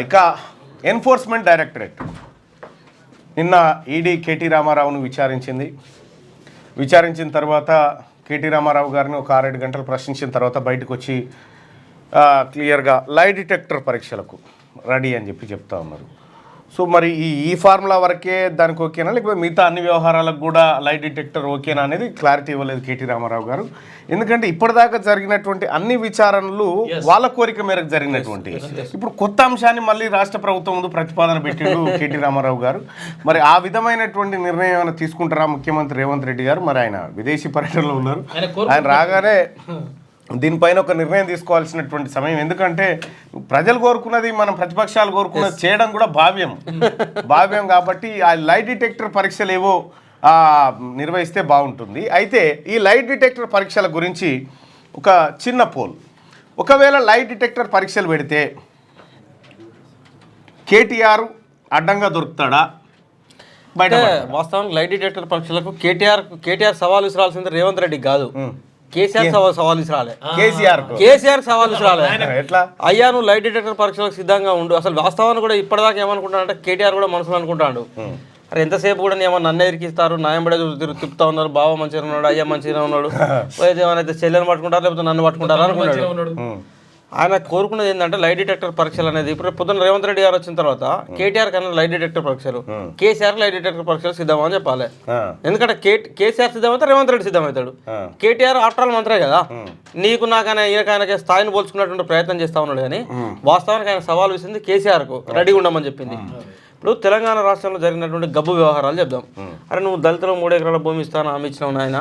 ఇక enforcement directorate నిన్న ED KT రామారావును విచారించిన తర్వాత కేటీ రామారావు గారిని ఒక 6-7 గంటలు ప్రశ్నించిన తర్వాత బయటకు వచ్చి క్లియర్గా లై డిటెక్టర్ పరీక్షలకు రెడీ అని చెప్తా ఉన్నారు. సో మరి ఈ ఫార్ములా వరకే దానికి ఓకేనా, లేకపోతే మిగతా అన్ని వ్యవహారాలకు కూడా లై డిటెక్టర్ ఓకేనా అనేది క్లారిటీ ఇవ్వలేదు కేటీ రామారావు గారు. ఎందుకంటే ఇప్పటిదాకా జరిగినటువంటి అన్ని విచారణలు వాళ్ళ కోరిక మేరకు జరిగినటువంటి, ఇప్పుడు కొత్త అంశాన్ని మళ్ళీ రాష్ట్ర ప్రభుత్వం ముందు ప్రతిపాదన పెట్టిండు కేటీ రామారావు గారు. మరి ఆ విధమైనటువంటి నిర్ణయం ఏమైనా తీసుకుంటారా ముఖ్యమంత్రి రేవంత్ రెడ్డి గారు? మరి ఆయన విదేశీ పర్యటనలో ఉన్నారు, ఆయన రాగానే దీనిపైన ఒక నిర్ణయం తీసుకోవాల్సినటువంటి సమయం. ఎందుకంటే ప్రజలు కోరుకున్నది, మనం ప్రతిపక్షాలు కోరుకున్నది చేయడం కూడా భావ్యం కాబట్టి ఆ లై డిటెక్టర్ పరీక్షలు ఏవో నిర్వహిస్తే బాగుంటుంది. అయితే ఈ లై డిటెక్టర్ పరీక్షల గురించి ఒక చిన్న పోల్, ఒకవేళ లై డిటెక్టర్ పరీక్షలు పెడితే కేటీఆర్ అడ్డంగా దొరుకుతాడా? బయట వాస్తవానికి లై డిటెక్టర్ పరీక్షలకు కేటీఆర్ సవాల్ విసిరాల్సింది రేవంత్ రెడ్డి కాదు, కేసీఆర్ సవాల్ విసిరాలే. కేసీఆర్ సవాల్ విసిరాలే. ఎట్లా అయ్యా నువ్వు లై డిటెక్టర్ పరీక్షలకు సిద్ధంగా ఉండు. అసలు వాస్తవాన్ని కూడా ఇప్పటిదాకా ఏమనుకుంటాడంటే కేటీఆర్ కూడా మనసులో అనుకుంటాడు, అరే ఎంతసేపు కూడా ఏమన్నా నన్ను ఇరికిస్తారు, నాయంబడే తిప్పుతా ఉన్నారు, బావ మంచిగా ఉన్నాడు, అయ్యా మంచిగా ఉన్నాడు, ఏమైనా చెల్లెని పట్టుకుంటారు లేకపోతే నన్ను పట్టుకుంటారు అనుకున్నాడు. ఆయన కోరుకున్నది ఏంటంటే లై డిటెక్టర్ పరీక్షలు అనేది. ఇప్పుడు పొద్దున్న రేవంత్ రెడ్డి గారు వచ్చిన తర్వాత కేటీఆర్ కన్నా లై డిటెక్టర్ పరీక్షలు, కేసీఆర్ లై డిటెక్టర్ పరీక్షలు సిద్ధమా అని చెప్పాలి. ఎందుకంటే కేసీఆర్ సిద్ధమైతే రేవంత్ రెడ్డి సిద్ధమవుతాడు. కేటీఆర్ ఆఫ్టర్ ఆల్ మంత్రే కదా, నీకు నాకైనా ఈయనకైనా స్థాయిని పోల్చుకున్నటువంటి ప్రయత్నం చేస్తా ఉన్నాడు. కానీ వాస్తవానికి ఆయన సవాల్ విసింది కేసీఆర్కు రెడీగా ఉండమని చెప్పింది. ఇప్పుడు తెలంగాణ రాష్ట్రంలో జరిగినటువంటి గబ్బు వ్యవహారాలు చెప్దాం. అరే నువ్వు దళితులు 3 ఎకరాల భూమి ఇస్తాను హామీ ఇచ్చినావు నాయన,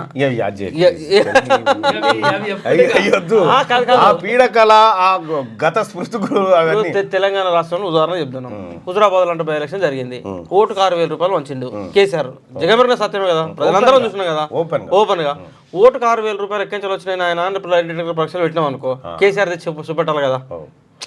తెలంగాణ రాష్ట్రంలో ఉదాహరణ చెప్తున్నాం. హుజురాబాద్ లాంటి బై ఎలక్షన్ జరిగింది, ఓటుకు 6,000 రూపాయలు వంచిండు కేసీఆర్. జగమెరిన సత్యమే కదా, ప్రజలందరం చూసినాం కదా ఓపెన్ గా. ఓటుకు 6,000 రూపాయలు ఎక్కించాలి వచ్చినాయి ఆయన పరీక్షలు పెట్టినాం అనుకో, కేసీఆర్ తెచ్చి చూపెట్టాలి కదా.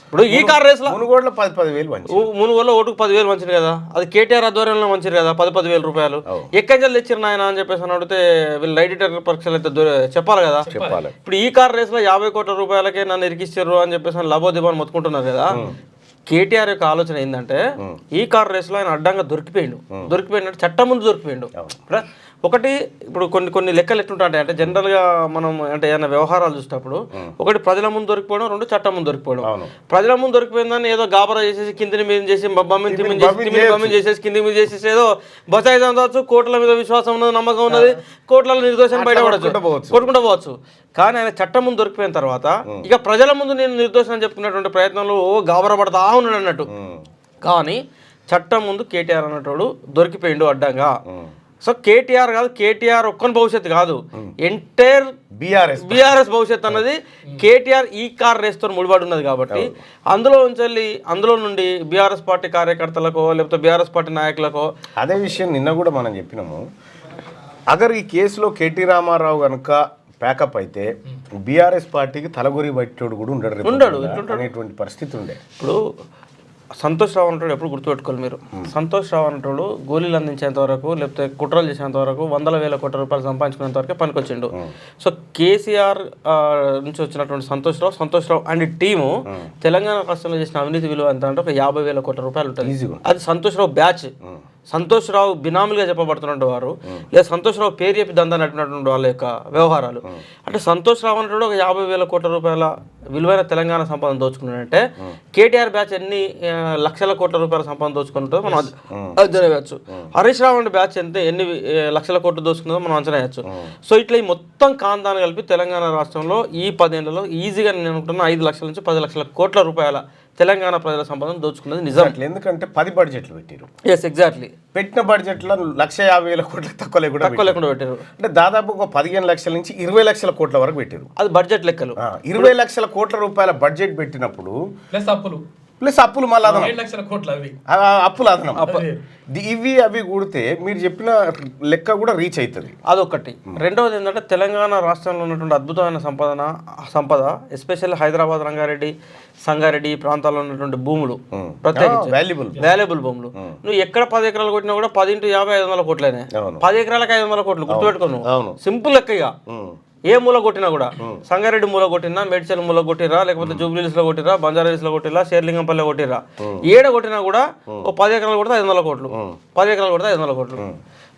ఇప్పుడు ఈ కార్ రేస్ లో మునుగోడులో 10,000 ఓటుకు 10,000 మంచిది కదా, అది కేటీఆర్ ఆధ్వర్యంలో మంచిది కదా, 10,000 రూపాయలు ఎక్కడి తెచ్చారు నాయన అని చెప్పేసి అడిగితే వీళ్ళు లై డిటెక్టర్ పరీక్షలు అయితే చెప్పాలి కదా. ఇప్పుడు ఈ కార్ రేస్ లో 50 కోట్ల రూపాయలకే నన్ను ఇరికిచ్చారు అని చెప్పేసి లబోదిబాన్ని మొత్తుకుంటున్నారు కదా. కేటీఆర్ యొక్క ఆలోచన ఏంటంటే ఈ కార్ రేస్ లో ఆయన అడ్డంగా దొరికిపోయినట్టు చట్టం ముందు దొరికిపోయిండు. ఒకటి ఇప్పుడు కొన్ని లెక్కలు ఎట్లుంటాయి అంటే జనరల్గా మనం అంటే ఏదైనా వ్యవహారాలు చూసేటప్పుడు ఒకటి ప్రజల ముందు దొరికిపోవడం, 2 చట్టం ముందు దొరికిపోవడం. ప్రజల ముందు దొరికిపోయిందని ఏదో గాబరా చేసేసి కిందిని మీద చేసి బమ్మిని చేసేసి కింది మీద చేసేసి ఏదో బచాయిదాం కావచ్చు, కోట్ల మీద విశ్వాసం ఉన్నది, నమ్మకం ఉన్నది, కోట్ల నిర్దోషం బయటపడచ్చు, కొట్టుకుంటూ పోవచ్చు. కానీ ఆయన చట్టం ముందు దొరికిపోయిన తర్వాత ఇక ప్రజల ముందు నేను నిర్దోషం చెప్పుకున్నటువంటి ప్రయత్నంలో గాబరా పడతా ఉన్నాడు అన్నట్టు. కానీ చట్టం ముందు కేటీఆర్ అన్నట్టు దొరికిపోయిండు అడ్డంగా. సో కేటీఆర్ కాదు, కేటీఆర్ ఒక్కని భవిష్యత్తు కాదు, ఎంటైర్ బీఆర్ఎస్ భవిష్యత్తు అన్నది కేటీఆర్ ఈ కార్ రేస్తో ముడిపడి ఉన్నది. కాబట్టి అందులో నుండి బీఆర్ఎస్ పార్టీ కార్యకర్తలకో లేకపోతే బీఆర్ఎస్ పార్టీ నాయకులకో అదే విషయం నిన్న కూడా మనం చెప్పినాము. అగర్ ఈ కేసులో కేటీ రామారావు కనుక ప్యాకప్ అయితే బీఆర్ఎస్ పార్టీకి తలగొరి బయటోడు కూడా ఉండడు అనేటువంటి పరిస్థితి ఉండే. ఇప్పుడు సంతోష్ రావు అంటాడు ఎప్పుడు గుర్తుపెట్టుకోవాలి మీరు. సంతోష్ రావు అంటాడు గోళీలు అందించేంత వరకు లేకపోతే కుట్రలు చేసేంత వరకు 100,000 కోట్ల రూపాయలు సంపాదించుకునేంత వరకే పనికొచ్చిండు. సో కేసీఆర్ నుంచి వచ్చినటువంటి సంతోష్ రావు అండ్ టీము తెలంగాణ రాష్ట్రంలో చేసిన అవినీతి విలువ ఎంత అంటే ఒక 50,000 కోట్ల రూపాయలు ఉంటుంది. అది సంతోష్ రావు బ్యాచ్, సంతోష్ రావు బినామీలుగా చెప్పబడుతున్నటువంటి వారు, లేదా సంతోష్ రావు పేరు చెప్పి దందా నడిపినటువంటి వాళ్ళ యొక్క వ్యవహారాలు. అంటే సంతోష్ రావు అనేటువంటి ఒక 50,000 కోట్ల రూపాయల విలువైన తెలంగాణ సంపదను దోచుకున్నాడంటే కేటీఆర్ బ్యాచ్ ఎన్ని లక్షల కోట్ల రూపాయల సంపదన దోచుకుంటుందో మనం అంచనా వేయచ్చు. హరీష్ రావు అంటే బ్యాచ్ ఎన్ని లక్షల కోట్లు దోచుకుందో మనం అంచనా వేయచ్చు. సో ఇట్లా ఈ మొత్తం కాంతాన్ని కలిపి తెలంగాణ రాష్ట్రంలో ఈ 10 ఏళ్లలో ఈజీగా నేను అనుకుంటున్నా 5 లక్షల నుంచి 10 లక్షల కోట్ల రూపాయల తెలంగాణ ప్రజల సంపదను దోచుకున్నది నిజం. ఎందుకంటే 10 బడ్జెట్లు పెట్టారు. Yes exactly. పెట్టిన బడ్జెట్లో 1,50,000 కోట్ల తక్కువ లేకుండా పెట్టారు. అంటే దాదాపు ఒక 15 లక్షల నుంచి 20 లక్షల కోట్ల వరకు పెట్టారు. అది బడ్జెట్ లెక్కలు. 20 లక్షల కోట్ల రూపాయల బడ్జెట్ పెట్టినప్పుడు ప్లస్ అప్పులు మళ్ళీ అదనం, అప్పులు అదనం, ఇవి అవి కూడితే మీరు చెప్పిన లెక్క కూడా రీచ్ అవుతుంది. అదొకటి. రెండవది ఏంటంటే తెలంగాణ రాష్ట్రంలో ఉన్నటువంటి అద్భుతమైన సంపద ఎస్పెషల్లీ హైదరాబాద్, రంగారెడ్డి, సంగారెడ్డి ఈ ప్రాంతాల్లో ఉన్నటువంటి భూములు ప్రత్యేకించి వాల్యుబుల్ భూములు. నువ్వు ఎక్కడ 10 ఎకరాలు కొట్టినా కూడా 10 × 50 500 కోట్లనే. 10 ఎకరాలకు 500 కోట్లు గుర్తుపెట్టుకోను. సింపుల్ లెక్క. ఇక ఏ మూల కొట్టినా కూడా సంగారెడ్డి మూల కొట్టినా, మేడ్చల్ మూల కొట్టిరా, లేకపోతే జూబ్లీహిల్స్ లో కొట్టిరా, బంజారాహిల్స్ లో కొట్టిరా, షేర్లింగంపల్లి కొట్టిరా, ఏడ కొట్టినా కూడా ఓ 10 ఎకరాలు కొడితే 500 కోట్లు, 10 ఎకరాలు కొడితే 500 కోట్లు.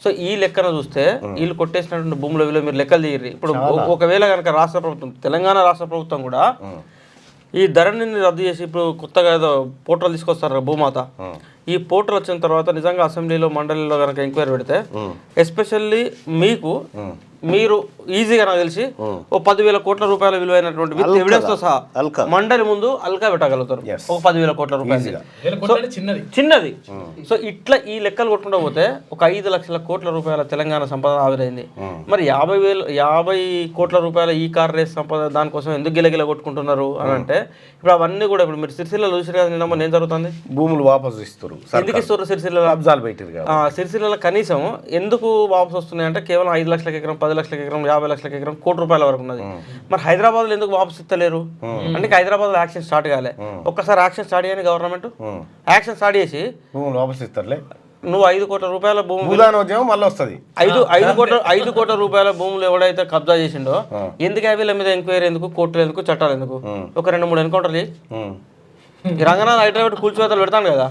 సో ఈ లెక్కన చూస్తే వీళ్ళు కొట్టేసినటువంటి భూముల విలువ మీరు లెక్కలు తీయరు. ఇప్పుడు ఒకవేళ కనుక రాష్ట్ర ప్రభుత్వం, తెలంగాణ రాష్ట్ర ప్రభుత్వం కూడా ఈ ధరణిని రద్దు చేసి ఇప్పుడు కొత్తగా ఏదో పోర్టల్ తీసుకొస్తారు భూమాత, ఈ పోర్టల్ వచ్చిన తర్వాత నిజంగా అసెంబ్లీలో మండలిలో కనుక ఎంక్వైరీ పెడితే ఎస్పెషల్లీ మీరు ఈజీగా నాకు తెలిసి ఓ 10,000 కోట్ల రూపాయల విలువైనటువంటి విత్ ఎవిడెన్స్ తో సహా మండలి ముందు అల్కా పెట్టగలుగుతారు. ఒక 10,000 కోట్ల రూపాయలు చిన్నది. సో ఇట్లా ఈ లెక్కలు కొట్టుకుంటూ పోతే ఒక 5 లక్షల కోట్ల రూపాయల తెలంగాణ సంపద ఆవిరైంది. మరి 50 కోట్ల రూపాయల ఈ కార్ రేస్ సంపద దానికోసం ఎందుకు గిలగిల కొట్టుకుంటున్నారు అని అంటే, ఇప్పుడు అవన్నీ కూడా ఇప్పుడు మీరు సిరిసిల్లలో చూసారు కదా, నిన్న ఏం జరుగుతుంది, భూములు వాపసు ఇస్తారు. ఎందుకు ఇస్తారు సిరిసిల్లలో? సిరిసిల్లలో కనీసం ఎందుకు వాపసు వస్తున్నాయి అంటే కేవలం 5 లక్షల ఎకరం, 10 లక్షల ఎకరం, 50 లక్షల ఎకరం, కోటి రూపాయల వరకు ఉన్నది. మరి హైదరాబాద్ లో ఎందుకు వాపసు ఇస్తలేరు అంటే హైదరాబాద్ లో యాక్షన్ స్టార్ట్ కాలే. ఒక్కసారి యాక్షన్ స్టార్ట్ చేయని గవర్నమెంట్ యాక్షన్ స్టార్ట్ చేసి వాపసు ఇస్తారులే. నువ్వు 5 కోట్ల రూపాయల భూమి మళ్ళీ వస్తుంది. 5 కోట్ల రూపాయల భూములు ఎవడైతే కబ్జా చేసిండో ఎందుకు వీళ్ళ మీద ఎంక్వైరీ ఎందుకు, కోర్టులు ఎందుకు, చట్టాలు ఎందుకు? ఒక 2-3 ఎన్కౌంటర్లు ఈ రంగనాథ్ హైదరాబాద్ కూల్చివేతలు పెడతాను కదా,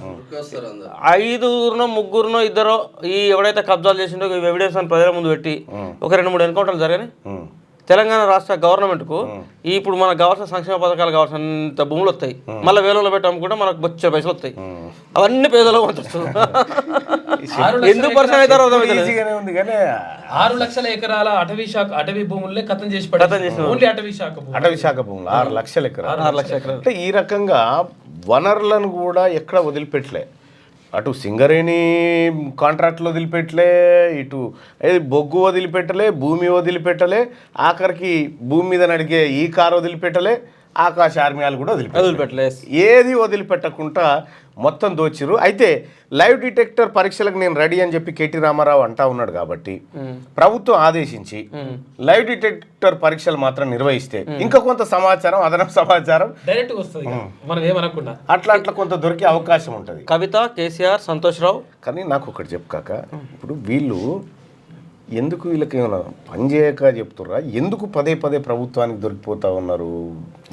5 ముగ్గురునో 2 ఈ ఎవడైతే కబ్జాలు చేసిండో ఈ ఎవిడెన్స్ అని ప్రజల ముందు పెట్టి ఒక 2-3 ఎన్కౌంటర్లు జరిగాయి. తెలంగాణ రాష్ట్ర గవర్నమెంట్ కు ఇప్పుడు మనకు కావాల్సిన సంక్షేమ పథకాలు కావాల్సినంత భూములు వస్తాయి. మళ్ళీ వేలలో పెట్టాము కూడా మనకు బొచ్చే పైసలు వస్తాయి. అవన్నీ పేదలో పంచుతుంది. ఎందుకు పరిశ్రమ అవుతారో ఉంది కానీ 6 లక్షల ఎకరాల అటవీ భూములనే కథం చేసి అటవీ శాఖ భూములు 6 లక్షల ఎకరాలు. అంటే ఈ రకంగా వనరులను కూడా ఎక్కడ వదిలిపెట్టలే. అటు సింగరేణి కాంట్రాక్ట్లు వదిలిపెట్టలే, ఇటు బొగ్గు వదిలిపెట్టలే, భూమి వదిలిపెట్టలే, ఆఖరికి భూమి మీద నడిగే ఈ కారు వదిలిపెట్టలే, ఆకాశ ఆర్మీయాలు కూడా వదిలిపెట్టలే. ఏది వదిలిపెట్టకుండా మొత్తం దోచిరు. అయితే లైవ్ డిటెక్టర్ పరీక్షలకు నేను రెడీ అని చెప్పి కేటీ రామారావు అంటా ఉన్నాడు కాబట్టి ప్రభుత్వం ఆదేశించి లైవ్ డిటెక్టర్ పరీక్షలు మాత్రం నిర్వహిస్తే ఇంకా కొంత సమాచారం, అదనపు సమాచారం డైరెక్ట్ వస్తుంది, మనం ఏమనకుండా అట్లా కొంత దొరికే అవకాశం ఉంటుంది. కవిత, కేసీఆర్, సంతోష్ రావు. కానీ నాకు ఒకటి చెప్పుకాక, ఇప్పుడు వీళ్ళు ఎందుకు వీళ్ళకి ఏమైనా పని చేయక చెప్తుర్రా, ఎందుకు పదే ప్రభుత్వానికి దొరికిపోతా ఉన్నారు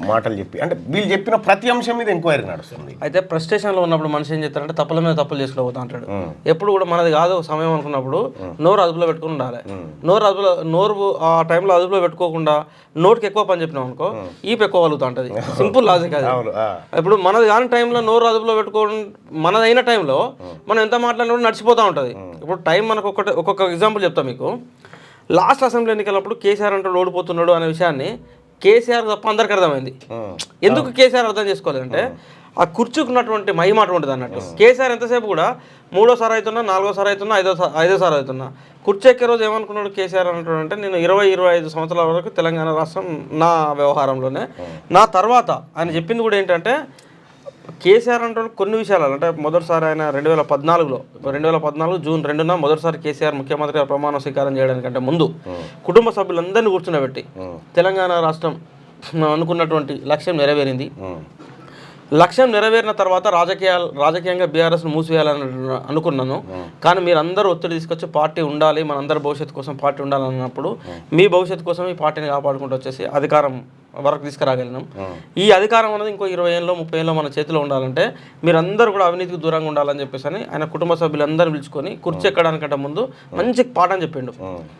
మాటలు చెప్పి? అంటే వీళ్ళు చెప్పిన ప్రతి అంశం మీద ఎంక్వైరీ నడుస్తుంది. అయితే ఫ్రస్ట్రేషన్లో ఉన్నప్పుడు మనిషి ఏం చేస్తారంటే తప్పుల మీద తప్పులు చేసుకోబోతా అంటాడు. ఎప్పుడు కూడా మనది కాదు సమయం అనుకున్నప్పుడు నోరు అదుపులో పెట్టుకుని ఉండాలి. నోరు ఆ టైంలో అదుపులో పెట్టుకోకుండా నోటుకి ఎక్కువ పని చెప్పినాం అనుకో ఈపు ఎక్కువ కలుగుతూ ఉంటుంది. సింపుల్ లాజిక్ అది. ఇప్పుడు మనది కాని టైంలో నోరు అదుపులో పెట్టుకోవడం, మనదైన టైంలో మనం ఎంత మాట్లాడినా నడిచిపోతూ ఉంటుంది. ఇప్పుడు టైం మనకు ఒక్కొక్క ఎగ్జాంపుల్ చెప్తాం మీకు. లాస్ట్ అసెంబ్లీ ఎన్నికలప్పుడు కేసీఆర్ అంటే ఓడిపోతున్నాడు అనే విషయాన్ని కేసీఆర్ తప్ప అందరికి అర్థమైంది. ఎందుకు కేసీఆర్ అర్థం చేసుకోలేదంటే ఆ కూర్చుకున్నటువంటి మహిమ అటువంటిది అన్నట్టు. కేసీఆర్ ఎంతసేపు కూడా 3వ సారి అవుతున్నా, 4వ సారి అవుతున్నా, 5వ సారి అవుతున్నా, కుర్చీ ఎక్కే రోజు ఏమనుకున్నాడు కేసీఆర్ అంటాడంటే నేను 20-25 సంవత్సరాల వరకు తెలంగాణ రాష్ట్రం నా వ్యవహారంలోనే, నా తర్వాత ఆయన చెప్పింది కూడా ఏంటంటే కేసీఆర్ అంటే కొన్ని విషయాలు అంటే మొదటిసారి ఆయన 2014 జూన్ 2న మొదటిసారి కేసీఆర్ ముఖ్యమంత్రిగా ప్రమాణ స్వీకారం చేయడానికంటే ముందు కుటుంబ సభ్యులందరినీ కూర్చున్నబెట్టి తెలంగాణ రాష్ట్రం అనుకున్నటువంటి లక్ష్యం నెరవేరింది. లక్ష్యం నెరవేరిన తర్వాత రాజకీయంగా బీఆర్ఎస్ను మూసివేయాలని అనుకున్నాను. కానీ మీరు అందరూ ఒత్తిడి తీసుకొచ్చి పార్టీ ఉండాలి, మనందరి భవిష్యత్తు కోసం పార్టీ ఉండాలన్నప్పుడు మీ భవిష్యత్తు కోసం ఈ పార్టీని కాపాడుకుంటూ వచ్చేసి అధికారం వరకు తీసుకురాగలిగినాం. ఈ అధికారం అనేది ఇంకో 20 ఏళ్ళలో 30 ఏళ్ళలో మన చేతిలో ఉండాలంటే మీరందరూ కూడా అవినీతికి దూరంగా ఉండాలని చెప్పేసి అని ఆయన కుటుంబ సభ్యులందరూ పిలుచుకొని కుర్చీ ఎక్కడానికంటే ముందు మంచి పాఠం చెప్పిండు.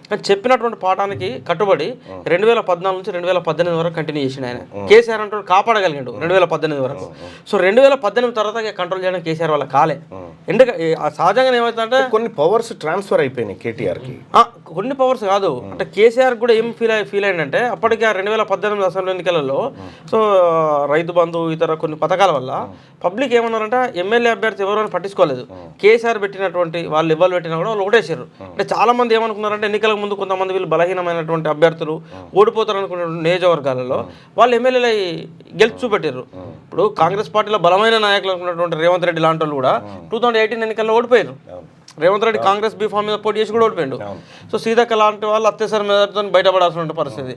కానీ చెప్పినటువంటి పాఠానికి కట్టుబడి 2014 నుంచి 2018 వరకు కంటిన్యూ చేసిండు ఆయన. కేసీఆర్ అంటే కాపాడగలిగాడు 2018 వరకు. సో 2018 తర్వాత కంట్రోల్ చేయడం కేసీఆర్ వల్ల కాలే. ఎందుకంటే సహజంగా ఏమవుతుందంటే కొన్ని పవర్స్ ట్రాన్స్ఫర్ అయిపోయినాయి కేటీఆర్కి. కొన్ని పవర్స్ కాదు అంటే కేసీఆర్ కూడా ఏం ఫీల్ అయిందంటే అప్పటికి 2018 అసెంబ్లీ ఎన్నికలలో సో రైతు బంధు ఇతర కొన్ని పథకాల వల్ల పబ్లిక్ ఏమన్నారంటే ఎమ్మెల్యే అభ్యర్థి ఎవరైనా పట్టించుకోలేదు. కేసీఆర్ పెట్టినటువంటి వాళ్ళు ఎవరు పెట్టినా కూడా వాళ్ళు ఓటేసారు. అంటే చాలా మంది ఏమనుకున్నారంటే ఎన్నికల ముందు కొంతమంది వీళ్ళు బలహీనమైనటువంటి అభ్యర్థులు ఓడిపోతారు అనుకునే నియోజకవర్గాలలో వాళ్ళు ఎమ్మెల్యేలు గెలిచి చూపెట్టారు. ఇప్పుడు కాంగ్రెస్ పార్టీలో బలమైన నాయకులు అనుకున్నటువంటి రేవంత్ రెడ్డి లాంటి వాళ్ళు కూడా 2018 ఎన్నికల్లో ఓడిపోయారు. రేవంత్ రెడ్డి కాంగ్రెస్ బీఫామ్ మీద పోటీ చేసి కూడా ఓడిపోయాడు. సో సీతక్క లాంటి వాళ్ళు అత్యవసర మీదతో బయటపడాల్సిన పరిస్థితి.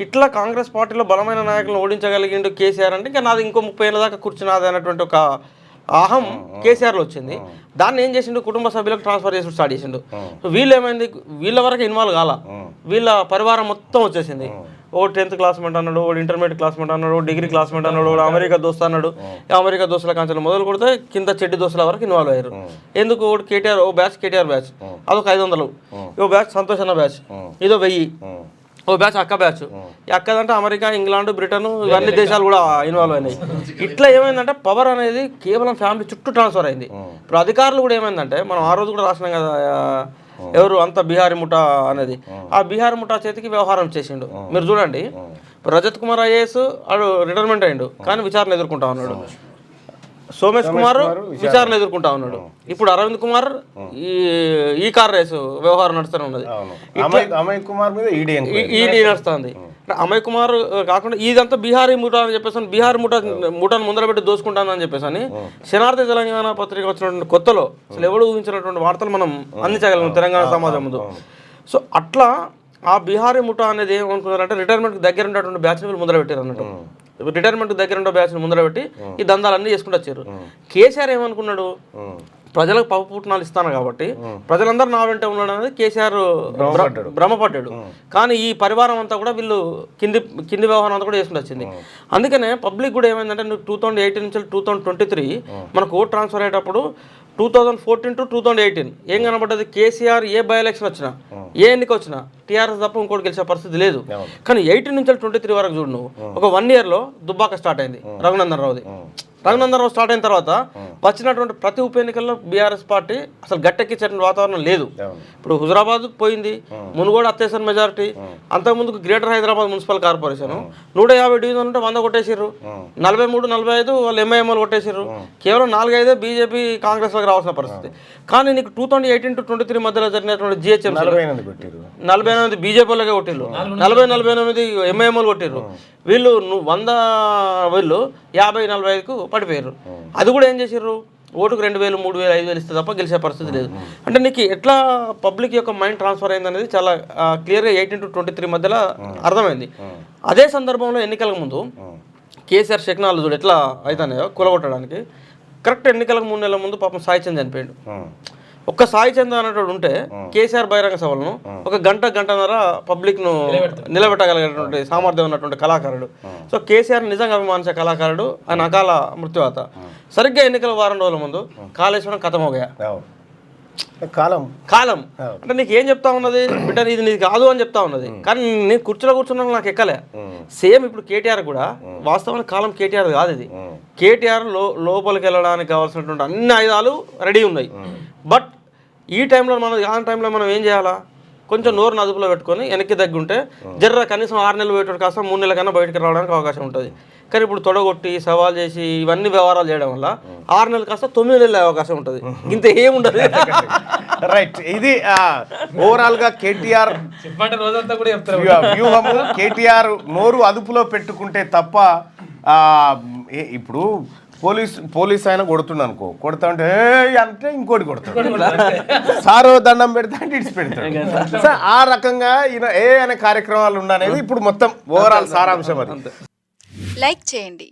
ఇట్లా కాంగ్రెస్ పార్టీలో బలమైన నాయకులను ఓడించగలిగిండు కేసీఆర్ అంటే ఇంకా నాది ఇంకో 30 ఏళ్ళ దాకా కూర్చున్నది అన్నటువంటి ఒక అహం కేసీఆర్లో వచ్చింది. దాన్ని ఏం చేసిండు కుటుంబ సభ్యులకు ట్రాన్స్ఫర్ చేసి స్టార్ట్ చేసిండు. వీళ్ళు ఏమైంది వీళ్ళ వరకు ఇన్వాల్వ్ కాల, వీళ్ళ పరివారం మొత్తం వచ్చేసింది. ఓ 10th క్లాస్మేట్ అన్నాడు, ఓ ఇంటర్మీడియట్ క్లాస్మేట్ అన్నాడు, డిగ్రీ క్లాస్మేట్ అన్నాడు, ఓ అమెరికా దోస్త్ అన్నాడు. అమెరికా దోస్తుల కాంచెలు మొదలు కొడితే కింద చెడ్డి దోస్తుల వరకు ఇన్వాల్వ్ అయ్యారు. ఎందుకు? ఒకటి కేటీఆర్, ఓ బ్యాచ్ కేటీఆర్ బ్యాచ్, అదొక 500, ఓ బ్యాచ్ సంతోష్ అన్న బ్యాచ్, ఇదో 1000, ఓ బ్యాచ్ అక్క బ్యాచ్. ఈ అక్కదంటే అమెరికా, ఇంగ్లాండ్, బ్రిటన్ ఇవన్నీ దేశాలు కూడా ఇన్వాల్వ్ అయినాయి. ఇట్లా ఏమైందంటే పవర్ అనేది కేవలం ఫ్యామిలీ చుట్టూ ట్రాన్స్ఫర్ అయింది. ఇప్పుడు అధికారులు కూడా ఏమైందంటే, మనం ఆ రోజు కూడా రాసినాం కదా, ఎవరు అంత బీహారీ ముఠా అనేది, ఆ బీహారీ ముఠా చేతికి వ్యవహారం చేసిండు. మీరు చూడండి, రజత్ కుమార్ ఐఏఎస్ వాడు రిటైర్మెంట్ అయ్యిండు, కానీ విచారణ ఎదుర్కొంటా ఉన్నాడు. సోమేష్ కుమార్ విచారణ ఎదుర్కొంటా ఉన్నాడు. ఇప్పుడు అరవింద్ కుమార్ ఈ కార్ రేసు వ్యవహారం నడుస్తూనే ఉన్నది. అమయ్ కుమార్ మీద ఈడీ నడుస్తుంది. అమయ్ కుమార్ కాకుండా ఇదంతా బీహారీ ముఠా అని చెప్పేసి, బీహారీ ముఠాను ముందర పెట్టి దోసుకుంటానని చెప్పేసి శనార్థి తెలంగాణ పత్రిక వచ్చినటువంటి కొత్తలో అసలు ఎవరు ఊహించినటువంటి వార్తలు మనం అందించగలం తెలంగాణ సమాజం ముందు. సో అట్లా ఆ బీహారీ ముఠా అనేది ఏమనుకున్నారంటే, రిటైర్మెంట్కి దగ్గర ఉండేటువంటి బ్యాచ్ని వీళ్ళు ముందర పెట్టారు అన్నట్టు. రిటైర్మెంట్ దగ్గర ఉండే బ్యాచ్ని ముందర పెట్టి ఈ దందాలన్నీ చేసుకుంటూ వచ్చారు. కేసీఆర్ ఏమనుకున్నాడు, ప్రజలకు పప్పుపుట్నాలు ఇస్తాను కాబట్టి ప్రజలందరూ నా వెంట ఉన్నాడు అనేది కేసీఆర్ భ్రమపడ్డాడు. కానీ ఈ పరివారం అంతా కూడా వీళ్ళు కింది వ్యవహారం అంతా కూడా చేసుకుంటూ వచ్చింది. అందుకనే పబ్లిక్ కూడా ఏమైందంటే, 2018 నుంచి 2023 మనకు ఓట్ ట్రాన్స్ఫర్ అయ్యేటప్పుడు 2014 to 2018 ఏం కనబడ్డది? కేసీఆర్ ఏ బై ఎలక్షన్ వచ్చినా, ఏ ఎన్నిక వచ్చినా టీఆర్ఎస్ తప్ప ఇంకోటి గెలిచే పరిస్థితి లేదు. కానీ 18 నుంచి 23 వరకు చూడు నువ్వు, ఒక 1 yearలో దుబ్బాక స్టార్ట్ అయింది రఘునందన్ రావుది. రఘునందన్ రావు స్టార్ట్ అయిన తర్వాత వచ్చినటువంటి ప్రతి ఉప ఎన్నికల్లో బీఆర్ఎస్ పార్టీ అసలు గట్టెక్కించేటువంటి వాతావరణం లేదు. ఇప్పుడు హుజరాబాద్ పోయింది, మునుగోడు అత్యవసర మెజారిటీ, అంతకుముందుకు greater Hyderabad municipal corporation 150 division ఉంటే 100 కొట్టేసారు, 43, 45 వాళ్ళు ఎంఐఎంఎల్ కొట్టేసారు. కేవలం 4-5 బీజేపీ కాంగ్రెస్ లకు రావాల్సిన పరిస్థితి. కానీ నీకు 2018 to 23 మధ్యలో జరిగినటువంటి జిహెచ్ఎంసీ 48 బీజేపీలకే కొట్టిర్రు, 48 ఎంఐఎంఎల్ కొట్టిర్రు. వీళ్ళు 100 వీళ్ళు 50-45కు పడిపోయారు. అది కూడా ఏం చేసారు, ఓటుకు 2000, 3000, 5000 ఇస్తే తప్ప గెలిచే పరిస్థితి లేదు. అంటే నీకు ఎట్లా పబ్లిక్ యొక్క మైండ్ ట్రాన్స్ఫర్ అయింది అనేది చాలా క్లియర్గా 18 to 23 మధ్యలో అర్థమైంది. అదే సందర్భంలో ఎన్నికలకు ముందు కేసీఆర్ శకునాలు చూడు ఎట్లా అవుతాయో కూలగొట్టడానికి. కరెక్ట్ ఎన్నికలకు 3 నెలల ముందు పాపం సాయి చంద్ చనిపోయాడు. ఒక్క సాయి చంద్ అనేటోడు ఉంటే కేసీఆర్ బహిరంగ సభలను ఒక గంటన్నర పబ్లిక్ ను నిలబెట్టగలిగినటువంటి సామర్థ్యం ఉన్నటువంటి కళాకారుడు. సో కేసీఆర్ నిజంగా అభిమానించే కళాకారుడు, ఆయన అకాల మృత్యువాత. సరిగ్గా ఎన్నికల వారం రోజుల ముందు కాళేశ్వరం కథమోగా కాలం అంటే నీకు ఏం చెప్తా ఉన్నది, బిడ్డ ఇది నీకు కాదు అని చెప్తా ఉన్నది. కానీ నేను కుర్చీలో కూర్చున్నా నాకు ఎక్కలే. సేమ్ ఇప్పుడు కేటీఆర్ కూడా వాస్తవానికి కాలం కేటీఆర్ కాదు. ఇది కేటీఆర్ లోపలికి వెళ్ళడానికి కావాల్సినటువంటి అన్ని ఆయుధాలు రెడీ ఉన్నాయి. బట్ ఈ టైంలో మనం ఏం చేయాలా, కొంచెం నోరును అదుపులో పెట్టుకొని వెనక్కి తగ్గుంటే జర్ర కనీసం 6 నెలలు పోయేటప్పుడు కాస్త 3 నెలల కన్నా బయటకు రావడానికి అవకాశం ఉంటుంది. కానీ ఇప్పుడు తొడగొట్టి సవాల్ చేసి ఇవన్నీ వ్యవహారాలు చేయడం వల్ల 6 నెలలు కాస్త 9 నెలలు అవకాశం ఉంటుంది. ఇంత ఏముండదు. రైట్, ఇది ఓవరాల్ గా కేటీఆర్ రోజంతా కూడా చెప్తారు వ్యూహము. కేటీఆర్ నోరు అదుపులో పెట్టుకుంటే తప్ప ఇప్పుడు పోలీస్ ఆయన కొడుతుండ అనుకో, కొడతా ఉంటే అంటే ఇంకోటి కొడతాడు, సారో దండం పెడతా అంటే ఇడిచి పెడతాడు. సో ఆ రకంగా ఈయన అనే కార్యక్రమాలు ఉండనేది ఇప్పుడు మొత్తం ఓవరాల్ సారాంశం. అది లైక్ చేయండి,